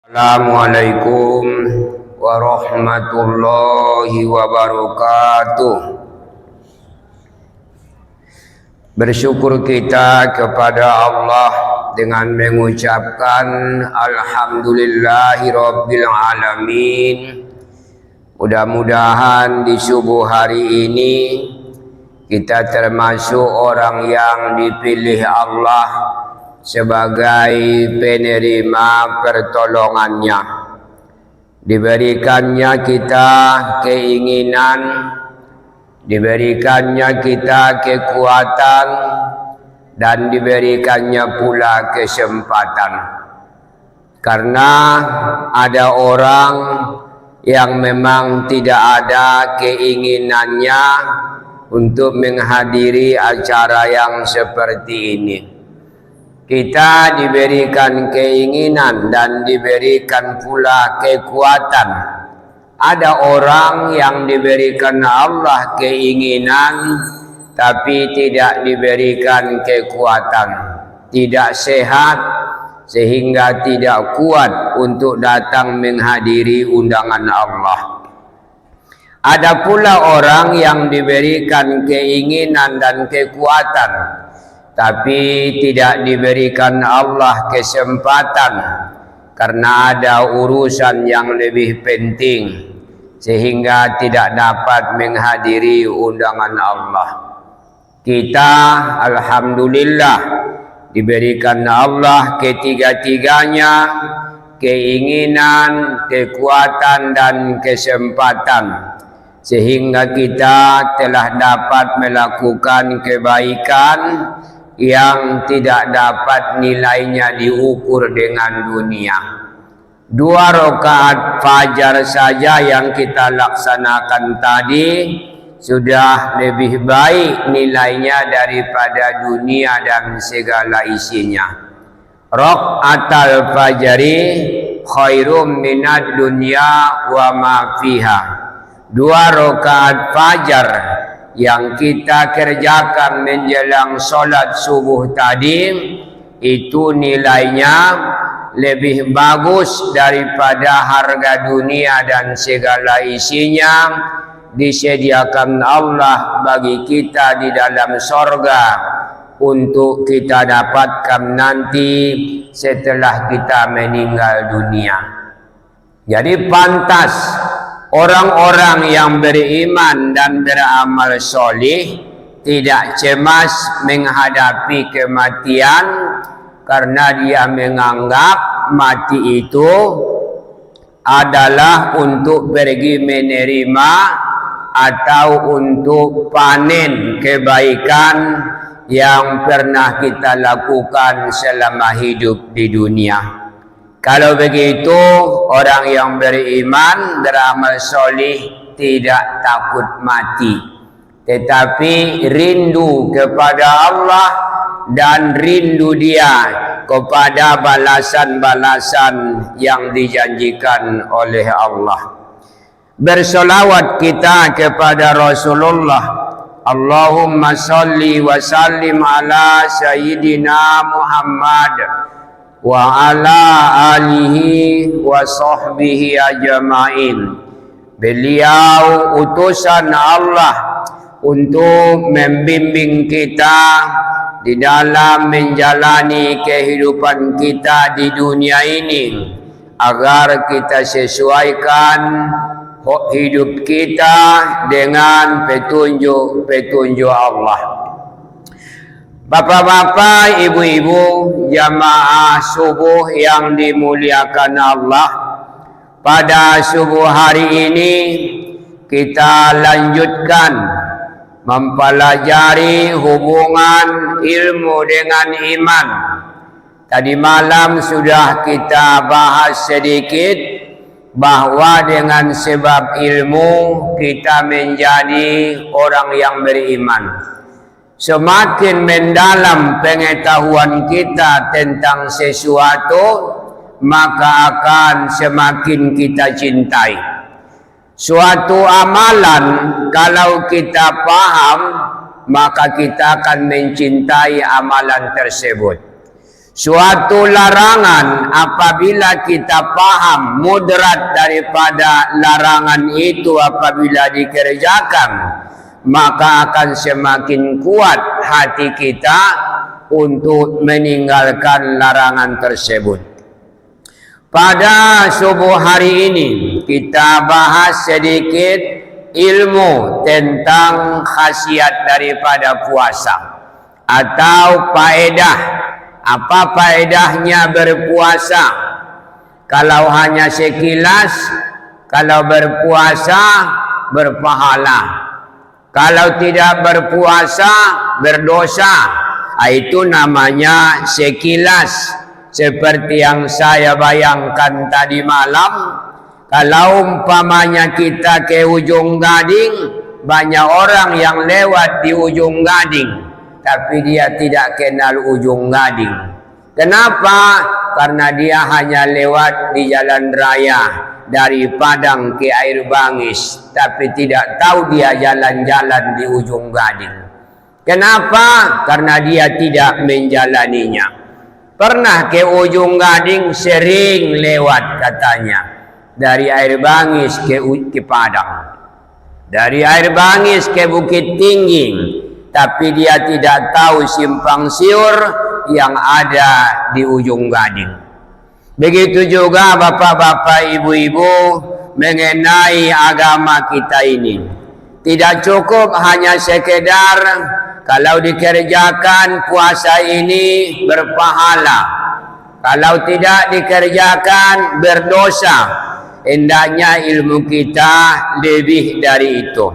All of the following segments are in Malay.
Assalamualaikum warahmatullahi wabarakatuh. Bersyukur kita kepada Allah dengan mengucapkan Alhamdulillahirabbil alamin. Mudah-mudahan di subuh hari ini kita termasuk orang yang dipilih Allah sebagai penerima pertolongannya. Diberikannya kita keinginan, diberikannya kita kekuatan, dan diberikannya pula kesempatan. Karena ada orang yang memang tidak ada keinginannya untuk menghadiri acara yang seperti ini. Kita diberikan keinginan dan diberikan pula kekuatan. Ada orang yang diberikan Allah keinginan tapi tidak diberikan kekuatan, tidak sehat sehingga tidak kuat untuk datang menghadiri undangan Allah. Ada pula orang yang diberikan keinginan dan kekuatan tapi tidak diberikan Allah kesempatan karena ada urusan yang lebih penting sehingga tidak dapat menghadiri undangan Allah. Kita alhamdulillah diberikan Allah ketiga-tiganya, keinginan, kekuatan dan kesempatan, sehingga kita telah dapat melakukan kebaikan yang tidak dapat nilainya diukur dengan dunia. 2 rakaat fajar saja yang kita laksanakan tadi sudah lebih baik nilainya daripada dunia dan segala isinya. Rakaatul fajri khairum minad dunya wa ma fiha. 2 rakaat fajar yang kita kerjakan menjelang solat subuh tadi itu nilainya lebih bagus daripada harga dunia dan segala isinya disediakan Allah bagi kita di dalam sorga untuk kita dapatkan nanti setelah kita meninggal dunia. Jadi pantas orang-orang yang beriman dan beramal soleh tidak cemas menghadapi kematian karena dia menganggap mati itu adalah untuk pergi menerima atau untuk panen kebaikan yang pernah kita lakukan selama hidup di dunia. Kalau begitu, orang yang beriman, beramal soleh tidak takut mati, tetapi rindu kepada Allah dan rindu dia kepada balasan-balasan yang dijanjikan oleh Allah. Bersolawat kita kepada Rasulullah. Allahumma salli wa sallim ala Sayyidina Muhammad wa ala alihi wa sahbihi ajma'in. Beliau utusan Allah untuk membimbing kita di dalam menjalani kehidupan kita di dunia ini agar kita sesuaikan hidup kita dengan petunjuk Allah. Bapak-bapak, ibu-ibu, jamaah subuh yang dimuliakan Allah, pada subuh hari ini kita lanjutkan mempelajari hubungan ilmu dengan iman. Tadi malam sudah kita bahas sedikit bahwa dengan sebab ilmu kita menjadi orang yang beriman. Semakin mendalam pengetahuan kita tentang sesuatu, maka akan semakin kita cintai. Suatu amalan kalau kita paham, maka kita akan mencintai amalan tersebut. Suatu larangan apabila kita paham mudarat daripada larangan itu apabila dikerjakan, maka akan semakin kuat hati kita untuk meninggalkan larangan tersebut. Pada subuh hari ini kita bahas sedikit ilmu tentang khasiat daripada puasa atau faedah. Apa faedahnya berpuasa? Kalau hanya sekilas, kalau berpuasa berpahala. Kalau tidak berpuasa berdosa. Itu namanya sekilas. Seperti yang saya bayangkan tadi malam, kalau umpamanya kita ke ujung Gading, banyak orang yang lewat di ujung Gading, tapi dia tidak kenal ujung Gading. Kenapa? Karena dia hanya lewat di jalan raya dari Padang ke Air Bangis, tapi tidak tahu dia jalan-jalan di ujung Gading. Kenapa? Karena dia tidak menjalaninya. Pernah ke ujung Gading, sering lewat katanya, dari Air Bangis ke Padang, dari Air Bangis ke Bukit Tinggi, tapi dia tidak tahu simpang siur yang ada di ujung Gading. Begitu juga bapak-bapak, ibu-ibu, mengenai agama kita ini. Tidak cukup hanya sekedar kalau dikerjakan puasa ini berpahala, kalau tidak dikerjakan berdosa. Hendaknya ilmu kita lebih dari itu.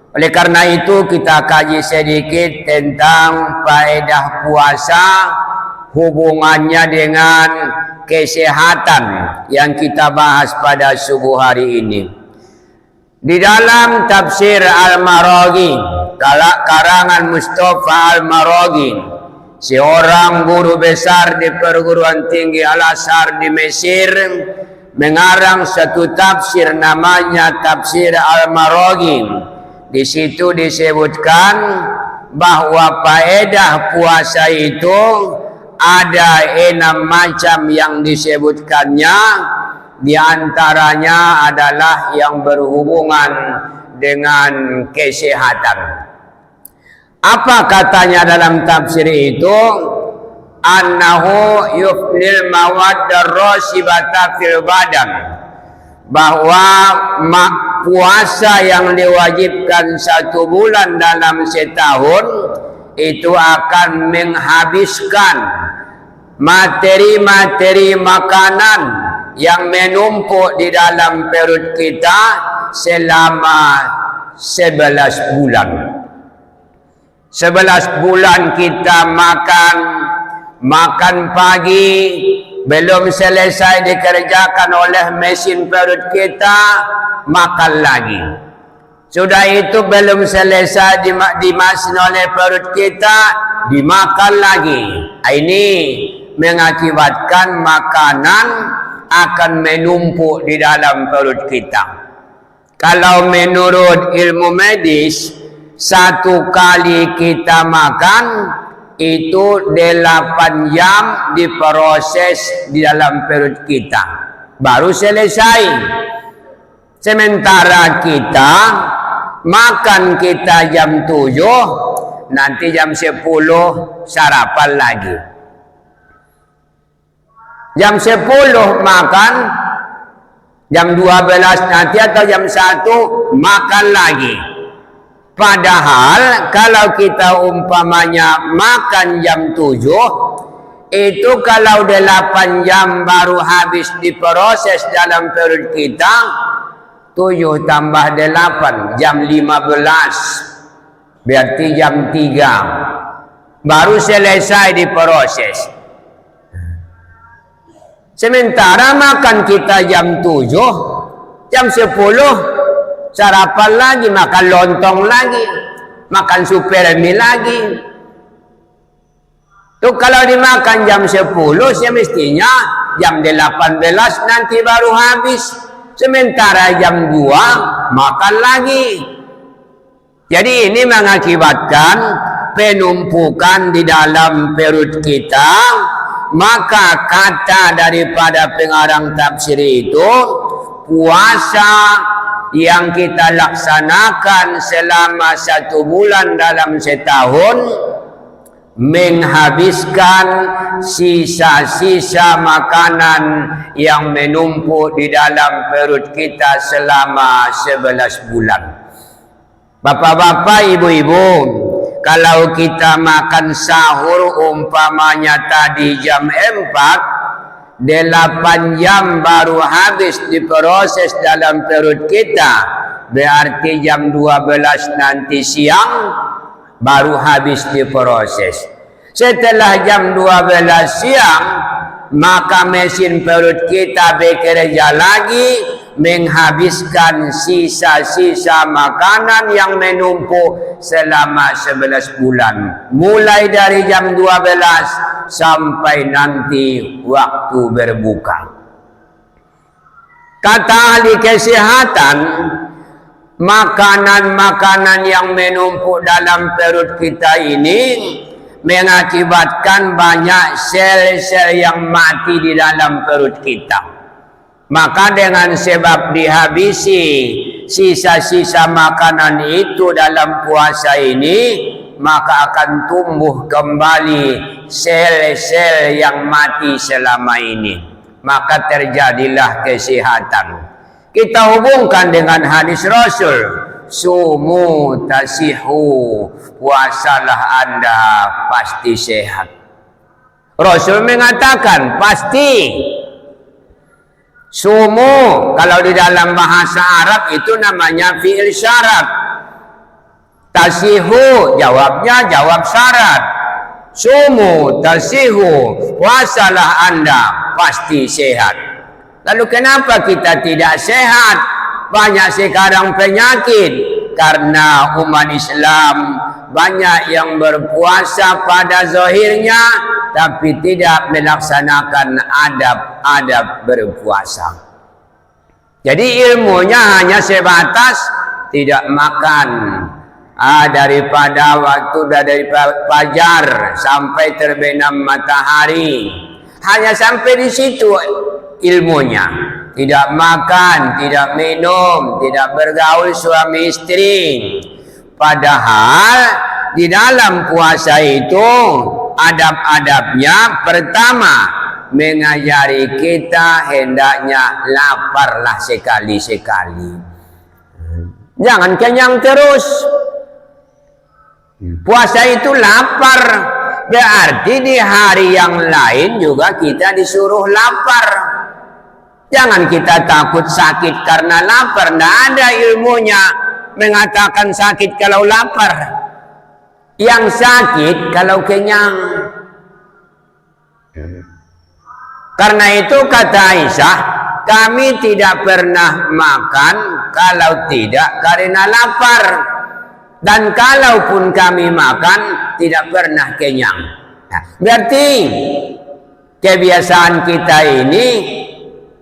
Oleh karena itu kita kaji sedikit tentang faedah puasa, hubungannya dengan kesehatan yang kita bahas pada subuh hari ini. Di dalam tafsir Al-Maraghi, karangan Mustafa Al-Maraghi, seorang guru besar di perguruan tinggi Al-Azhar di Mesir, mengarang satu tafsir namanya Tafsir Al-Maraghi. Di situ disebutkan bahwa faedah puasa itu ada 6 macam yang disebutkannya. Di antaranya adalah yang berhubungan dengan kesehatan. Apa katanya dalam tafsir itu? Annahu yufnil mawaddar rasibata fil badan. Bahwa puasa yang diwajibkan 1 bulan dalam setahun itu akan menghabiskan materi-materi makanan yang menumpuk di dalam perut kita selama 11 bulan. 11 bulan kita makan pagi, belum selesai dikerjakan oleh mesin perut kita, makan lagi. Sudah itu belum selesai dimakan oleh perut kita, dimakan lagi. Ini mengakibatkan makanan akan menumpuk di dalam perut kita. Kalau menurut ilmu medis, 1 kali kita makan itu 8 jam diproses di dalam perut kita, baru selesai. Sementara kita makan kita jam 7, nanti jam 10 sarapan lagi. Jam 10 makan, jam 12 nanti atau jam 1 makan lagi. Padahal kalau kita umpamanya makan jam 7, itu kalau 8 jam baru habis diproses dalam perut kita, 7 tambah 8, jam 15. Berarti jam 3 baru selesai diproses. Sementara makan kita jam 7, jam 10 sarapan lagi, makan lontong lagi, makan super mie lagi. Tuh kalau dimakan jam 10, semestinya jam 18 nanti baru habis. Sementara jam 2 makan lagi. Jadi ini mengakibatkan penumpukan di dalam perut kita maka kata daripada pengarang tafsir itu, puasa yang kita laksanakan selama 1 bulan dalam setahun menghabiskan sisa-sisa makanan yang menumpuk di dalam perut kita selama 11 bulan. Bapak-bapak, ibu-ibu, kalau kita makan sahur umpamanya tadi jam 4, 8 jam baru habis diproses dalam perut kita, berarti jam 12 nanti siang baru habis diproses. Setelah jam 12 siang, maka mesin perut kita bekerja lagi menghabiskan sisa-sisa makanan yang menumpuk selama 11 bulan. Mulai dari jam 12 sampai nanti waktu berbuka. Kata ahli kesehatan, makanan-makanan yang menumpuk dalam perut kita ini mengakibatkan banyak sel-sel yang mati di dalam perut kita. Maka dengan sebab dihabisi sisa-sisa makanan itu dalam puasa ini, maka akan tumbuh kembali sel-sel yang mati selama ini. Maka terjadilah kesehatan. Kita hubungkan dengan hadis Rasul, sumu tasihu, puasalah Anda pasti sehat. Rasul mengatakan pasti. Sumu, kalau di dalam bahasa Arab itu namanya fi'il syarat. Tasihu, jawabnya jawab syarat. Sumu tasihu, puasalah Anda pasti sehat. Lalu kenapa kita tidak sehat? Banyak sekarang penyakit karena umat Islam banyak yang berpuasa pada zahirnya tapi tidak melaksanakan adab-adab berpuasa. Jadi ilmunya hanya sebatas tidak makan daripada waktu dari fajar sampai terbenam matahari. Hanya sampai di situ ilmunya. Tidak makan, tidak minum, tidak bergaul suami istri. Padahal di dalam puasa itu adab-adabnya pertama mengajari kita hendaknya laparlah sekali-sekali. Jangan kenyang terus. Puasa itu lapar. Berarti di hari yang lain juga kita disuruh lapar. Jangan kita takut sakit karena lapar. Tidak ada ilmunya mengatakan sakit kalau lapar. Yang sakit kalau kenyang. Karena itu kata Aisyah, kami tidak pernah makan kalau tidak karena lapar. Dan kalaupun kami makan tidak pernah kenyang. Nah, berarti kebiasaan kita ini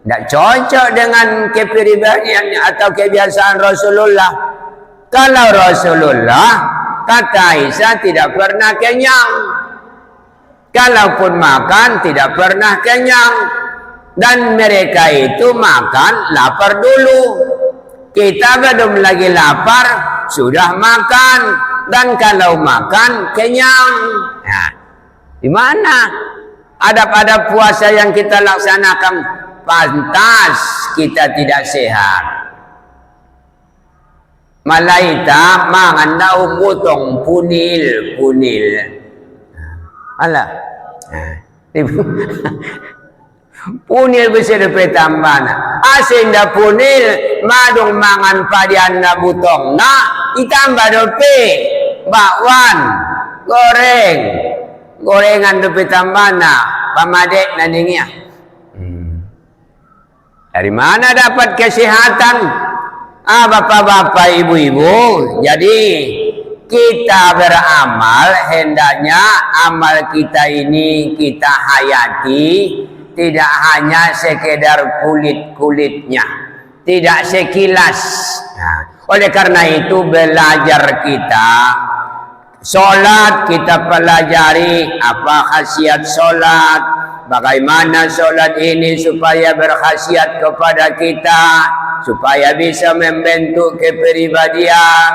tidak cocok dengan kepribadian atau kebiasaan Rasulullah. Kalau Rasulullah, kata Aisyah, tidak pernah kenyang. Kalaupun makan tidak pernah kenyang. Dan mereka itu makan lapar dulu. Kita belum lagi lapar, sudah makan. Dan kalau makan kenyang. Nah, di mana adab-adab puasa yang kita laksanakan? Pantas kita tidak sehat. Malaita mangan daun butong punil. Alah. Punil bisa dapat tambana. Asin da punil madung mangan padian na butong na itambah dope bakwan goreng gorengan dope tambana pamadek na ningya. Dari mana dapat kesehatan? Bapak-bapak, ibu-ibu. Jadi kita beramal, hendaknya amal kita ini kita hayati, tidak hanya sekedar kulit-kulitnya, tidak sekilas. Nah, oleh karena itu belajar kita, sholat kita pelajari apa khasiat sholat, bagaimana solat ini supaya berkhasiat kepada kita, supaya bisa membentuk kepribadian.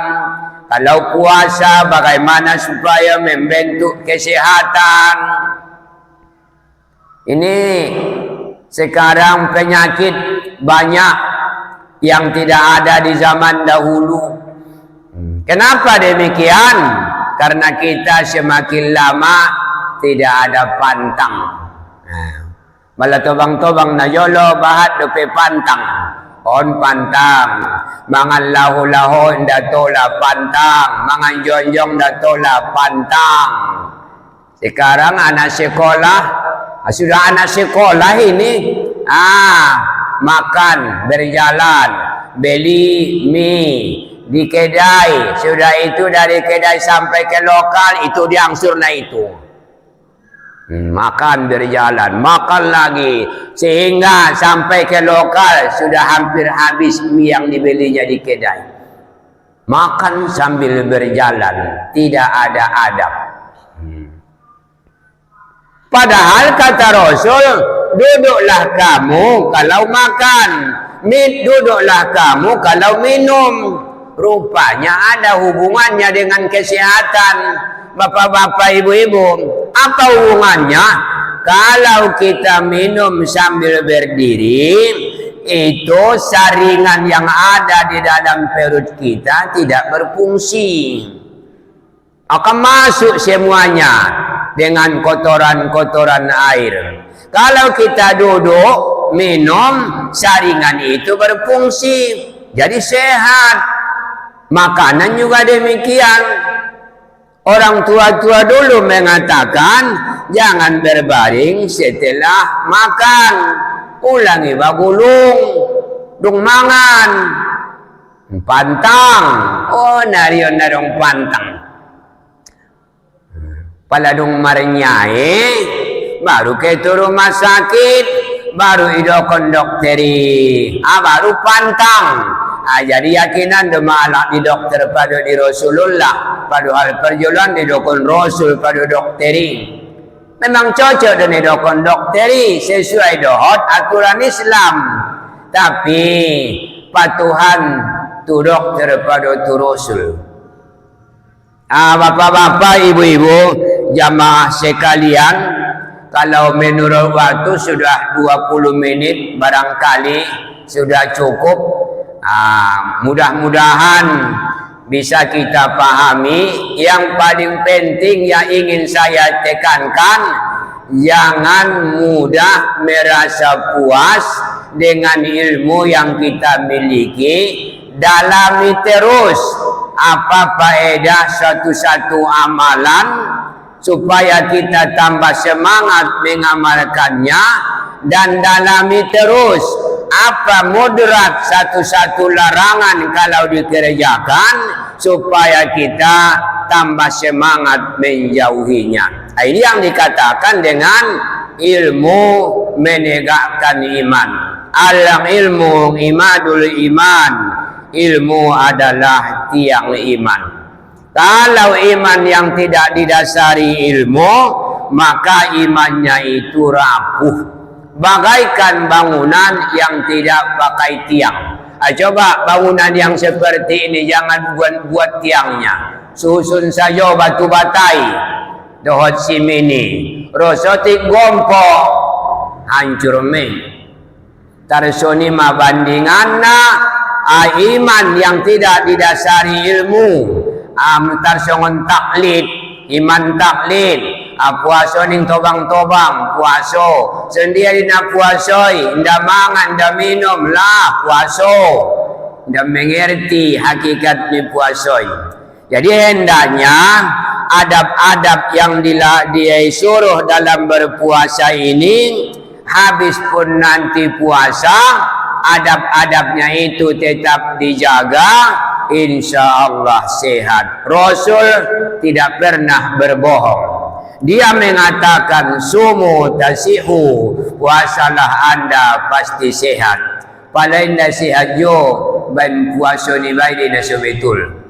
Kalau puasa, bagaimana supaya membentuk kesehatan. Ini sekarang penyakit banyak yang tidak ada di zaman dahulu. Kenapa demikian? Karena kita semakin lama tidak ada pantang. Malah tobang-tobang na yolo bahat dope pantang. On pantang. Mangan lahu-lahu ndatola pantang. Mangan jonjong ndatola pantang. Sekarang anak sekolah, sudah anak sekolah ini, makan, berjalan, beli mie di kedai, sudah itu dari kedai sampai ke lokal, itu diangsurnya itu. Makan berjalan, makan lagi, sehingga sampai ke lokal sudah hampir habis mie yang dibelinya di kedai. Makan sambil berjalan, tidak ada adab. Padahal kata Rasul, duduklah kamu kalau makan, duduklah kamu kalau minum. Rupanya ada hubungannya dengan kesehatan. Bapak-bapak, ibu-ibu, apa hubungannya? Kalau kita minum sambil berdiri, itu saringan yang ada di dalam perut kita tidak berfungsi. Akan masuk semuanya dengan kotoran-kotoran air. Kalau kita duduk, minum, saringan itu berfungsi. Jadi sehat. Makanan juga demikian. Orang tua-tua dulu mengatakan, jangan berbaring setelah makan. Ulangi bagulung, dung mangan, pantang. Oh, narion narong pantang. Paladung marnyai, baru ke rumah sakit, baru idokon dokteri, baru pantang. Jadi yakinan demalah di dokter pada di Rasulullah, pada hal perjualan di dokon Rasul pada dokteri. Memang cocok dengan dokon dokteri sesuai dohot aturan Islam. Tapi patuhan tu dokter pada tu Rasul. Bapak-bapak, ibu-ibu, jamaah sekalian, kalau menurut waktu sudah 20 menit barangkali sudah cukup. Mudah-mudahan bisa kita pahami. Yang paling penting yang ingin saya tekankan, jangan mudah merasa puas dengan ilmu yang kita miliki. Dalami terus apa faedah satu-satu amalan supaya kita tambah semangat mengamalkannya, dan dalami terus apa mudarat satu-satu larangan kalau dikerjakan supaya kita tambah semangat menjauhinya. Ini yang dikatakan dengan ilmu menegakkan iman. Al-ilmu imadul iman. Ilmu adalah tiang iman. Kalau iman yang tidak didasari ilmu, maka imannya itu rapuh. Bagaikan bangunan yang tidak pakai tiang. Coba bangunan yang seperti ini jangan buat tiangnya. Susun saja batu batai. Dohot simini. Rosotik gompo. Hancur men. Tarsoni ma bandinganna. Iman yang tidak didasari ilmu. Tarsongon taklid. Iman taklid. Puaso ning tobang-tobang puaso sendiri na puasoi, nda mangan nda minum lah puaso, nda mengerti hakikat ni puasoi. Jadi hendaknya adab-adab yang disuruh dalam berpuasa ini, habis pun nanti puasa adab-adabnya itu tetap dijaga, insya Allah sehat. Rasul tidak pernah berbohong. Dia mengatakan sumu tasihu, puasalah anda pasti sehat. Paling dah sehat jo ban puasa ni baik dia sebetul.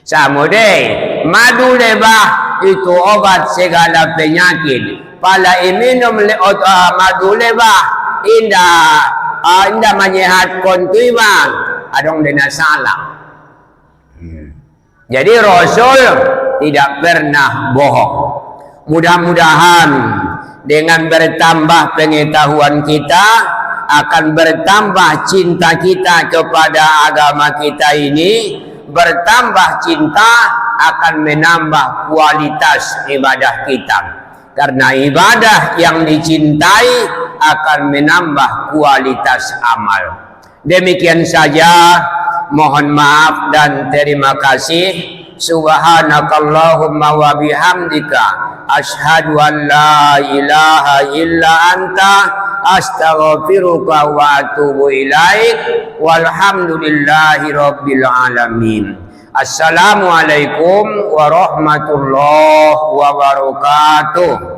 Sama deh, madu lebah itu obat segala penyakit. Pala iminum madu lebah indah menyehatkan tuiba adong dena salah. Jadi Rasul tidak pernah bohong. Mudah-mudahan dengan bertambah pengetahuan kita akan bertambah cinta kita kepada agama kita ini, bertambah cinta akan menambah kualitas ibadah kita. Karena ibadah yang dicintai akan menambah kualitas amal. Demikian saja, mohon maaf dan terima kasih. Subhanakallahumma wa bihamdika asyhadu an la ilaha illa anta astaghfiruka wa atubu ilaik walhamdulillahi rabbil alamin. Assalamualaikum warahmatullahi wabarakatuh.